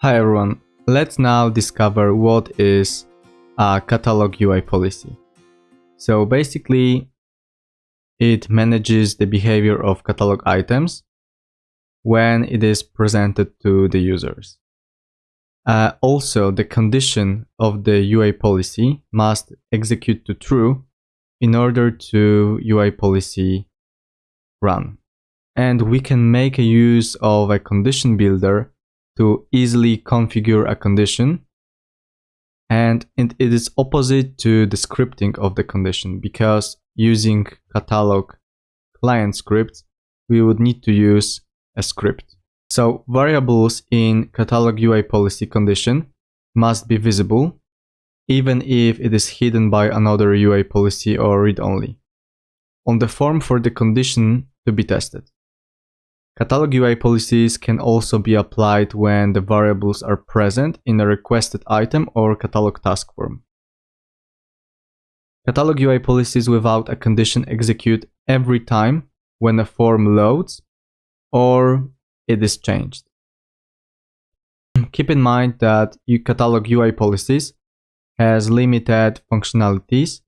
Hi everyone, let's now discover what is a catalog UI policy. So basically, it manages the behavior of catalog items when it is presented to the users. Also, the condition of the UI policy must execute to true in order to UI policy run. And we can make a use of a condition builder to easily configure a condition, and it is opposite to the scripting of the condition, because using catalog client scripts we would need to use a script. So variables in catalog UI policy condition must be visible even if it is hidden by another UI policy or read-only on the form for the condition to be tested. Catalog UI policies can also be applied when the variables are present in a requested item or catalog task form. Catalog UI policies without a condition execute every time when a form loads or it is changed. Keep in mind that catalog UI policies has limited functionalities,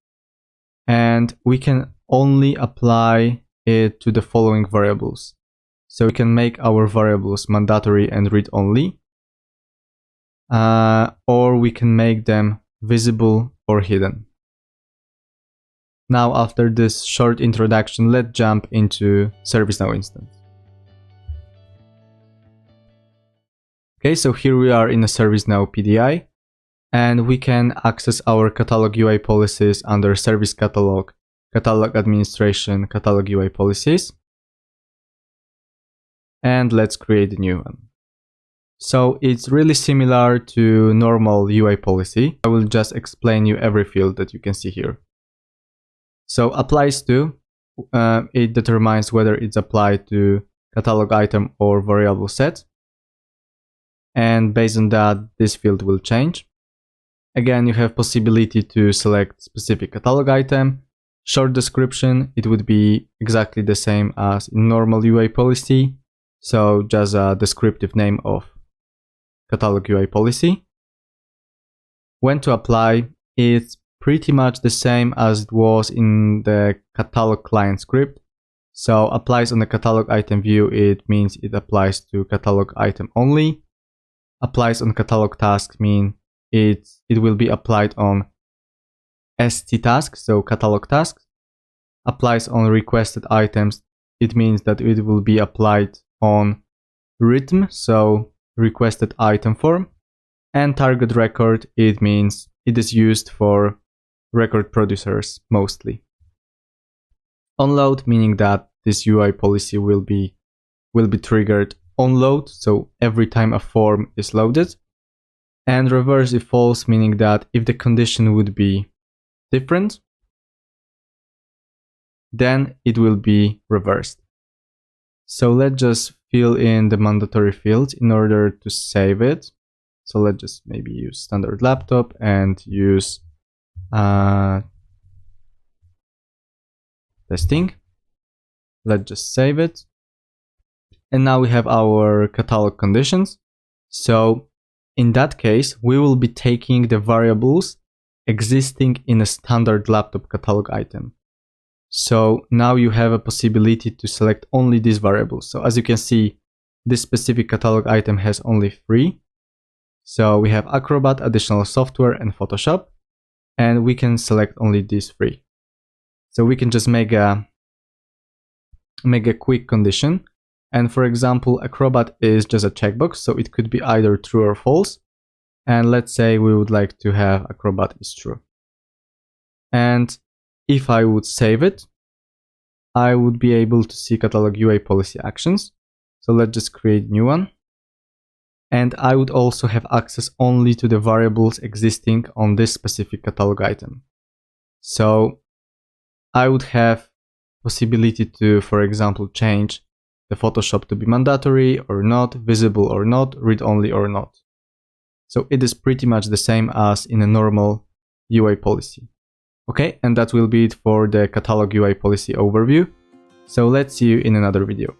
and we can only apply it to the following variables. So we can make our variables mandatory and read-only, or we can make them visible or hidden. Now, after this short introduction, let's jump into ServiceNow instance. Okay, so here we are in a ServiceNow PDI, and we can access our catalog UI policies under Service Catalog, Catalog Administration, Catalog UI Policies. And let's create a new one. So it's really similar to normal UI policy. I will just explain you every field that you can see here. So applies to, it determines whether it's applied to catalog item or variable set. And based on that, this field will change. Again, you have possibility to select specific catalog item. Short description, it would be exactly the same as in normal UI policy. So just a descriptive name of catalog UI policy. When to apply, it's pretty much the same as it was in the catalog client script. So applies on the catalog item view, it means it applies to catalog item only. Applies on catalog task mean it will be applied on ST task, so catalog tasks. Applies on requested items, it means that it will be applied on rhythm, so requested item form. And target record, it means it is used for record producers mostly. On load, meaning that this UI policy will be triggered on load, so every time a form is loaded. And reverse if false, meaning that if the condition would be different, then it will be reversed. So let's just fill in the mandatory fields in order to save it. So let's just maybe use standard laptop and use testing. Let's just save it. And now we have our catalog conditions. So in that case, we will be taking the variables existing in a standard laptop catalog item. So now you have a possibility to select only these variables. So as you can see, this specific catalog item has only 3. So we have Acrobat, additional software, and Photoshop, and we can select only these 3. So we can just make a quick condition. And for example, Acrobat is just a checkbox, so it could be either true or false. And let's say we would like to have Acrobat is true. And if I would save it, I would be able to see catalog UI policy actions. So let's just create a new one. And I would also have access only to the variables existing on this specific catalog item. So I would have possibility to, for example, change the Photoshop to be mandatory or not, visible or not, read-only or not. So it is pretty much the same as in a normal UI policy. Okay, and that will be it for the catalog UI policy overview. So let's see you in another video.